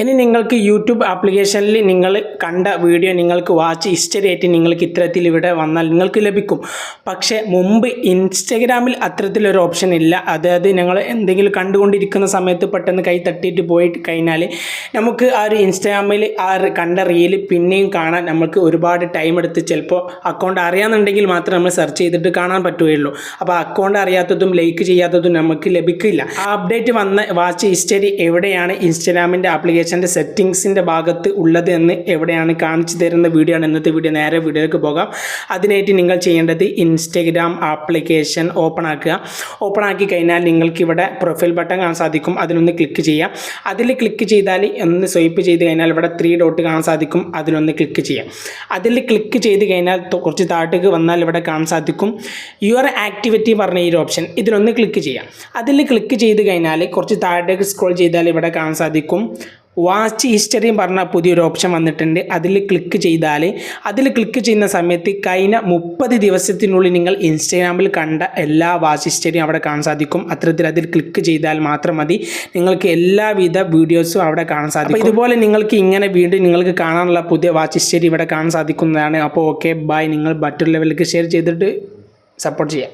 ഇനി നിങ്ങൾക്ക് യൂട്യൂബ് ആപ്ലിക്കേഷനിൽ നിങ്ങൾ കണ്ട വീഡിയോ നിങ്ങൾക്ക് വാച്ച് ഹിസ്റ്ററി ആയിട്ട് നിങ്ങൾക്ക് ഇത്തരത്തിൽ ഇവിടെ വന്നാൽ നിങ്ങൾക്ക് ലഭിക്കും. പക്ഷേ മുമ്പ് ഇൻസ്റ്റഗ്രാമിൽ അത്തരത്തിലൊരു ഓപ്ഷൻ ഇല്ല. അതായത് ഞങ്ങൾ എന്തെങ്കിലും കണ്ടുകൊണ്ടിരിക്കുന്ന സമയത്ത് പെട്ടെന്ന് കൈ തട്ടിയിട്ട് പോയി കഴിഞ്ഞാൽ നമുക്ക് ആ ഒരു ഇൻസ്റ്റാഗ്രാമിൽ ആ കണ്ട റീല് പിന്നെയും കാണാൻ നമുക്ക് ഒരുപാട് ടൈം എടുത്ത് ചിലപ്പോൾ അക്കൗണ്ട് അറിയാമെന്നുണ്ടെങ്കിൽ മാത്രമേ നമ്മൾ സെർച്ച് ചെയ്തിട്ട് കാണാൻ പറ്റുകയുള്ളൂ. അപ്പോൾ അക്കൗണ്ട് അറിയാത്തതും ലൈക്ക് ചെയ്യാത്തതും നമുക്ക് ലഭിക്കില്ല. ആ അപ്ഡേറ്റ് വന്ന വാച്ച് ഹിസ്റ്ററി എവിടെയാണ് ഇൻസ്റ്റാഗ്രാമിൻ്റെ ആപ്ലിക്കേഷൻ സെറ്റിംഗ്സിൻ്റെ ഭാഗത്ത് ഉള്ളത് എന്ന് എവിടെയാണ് കാണിച്ചു തരുന്ന വീഡിയോ ആണ് ഇന്നത്തെ വീഡിയോ. നേരെ വീഡിയോയിലേക്ക് പോകാം. അതിനായിട്ട് നിങ്ങൾ ചെയ്യേണ്ടത് ഇൻസ്റ്റഗ്രാം ആപ്ലിക്കേഷൻ ഓപ്പൺ ആക്കുക. ഓപ്പൺ ആക്കി കഴിഞ്ഞാൽ നിങ്ങൾക്ക് ഇവിടെ പ്രൊഫൈൽ ബട്ടൺ കാണാൻ സാധിക്കും. അതിലൊന്ന് ക്ലിക്ക് ചെയ്യാം. അതിൽ ക്ലിക്ക് ചെയ്താൽ ഒന്ന് സ്വൈപ്പ് ചെയ്ത് കഴിഞ്ഞാൽ ഇവിടെ 3 ഡോട്ട് കാണാൻ സാധിക്കും. അതിലൊന്ന് ക്ലിക്ക് ചെയ്യാം. അതിൽ ക്ലിക്ക് ചെയ്ത് കഴിഞ്ഞാൽ കുറച്ച് താഴേക്ക് വന്നാൽ ഇവിടെ കാണാൻ സാധിക്കും യുവർ ആക്ടിവിറ്റി പറഞ്ഞ ഈ ഒരു ഓപ്ഷൻ. ഇതിലൊന്ന് ക്ലിക്ക് ചെയ്യാം. അതിൽ ക്ലിക്ക് ചെയ്ത് കഴിഞ്ഞാൽ കുറച്ച് താഴേക്ക് സ്ക്രോൾ ചെയ്താൽ ഇവിടെ കാണാൻ സാധിക്കും വാച്ച് ഹിസ്റ്ററിയും പറഞ്ഞ പുതിയൊരു ഓപ്ഷൻ വന്നിട്ടുണ്ട്. അതിൽ ക്ലിക്ക് ചെയ്താൽ അതിൽ ക്ലിക്ക് ചെയ്യുന്ന സമയത്ത് കഴിഞ്ഞ 30 ദിവസത്തിനുള്ളിൽ നിങ്ങൾ ഇൻസ്റ്റാഗ്രാമിൽ കണ്ട എല്ലാ വാച്ച് ഹിസ്റ്ററിയും അവിടെ കാണാൻ സാധിക്കും. അത്തരത്തിൽ അതിൽ ക്ലിക്ക് ചെയ്താൽ മാത്രം മതി നിങ്ങൾക്ക് എല്ലാവിധ വീഡിയോസും അവിടെ കാണാൻ സാധിക്കും. ഇതുപോലെ നിങ്ങൾക്ക് ഇങ്ങനെ വീണ്ടും നിങ്ങൾക്ക് കാണാനുള്ള പുതിയ വാച്ച് ഹിസ്റ്ററി ഇവിടെ കാണാൻ സാധിക്കുന്നതാണ്. അപ്പോൾ ഓക്കെ ബൈ. നിങ്ങൾ മറ്റുള്ളവർക്ക് ഷെയർ ചെയ്തിട്ട് സപ്പോർട്ട് ചെയ്യാം.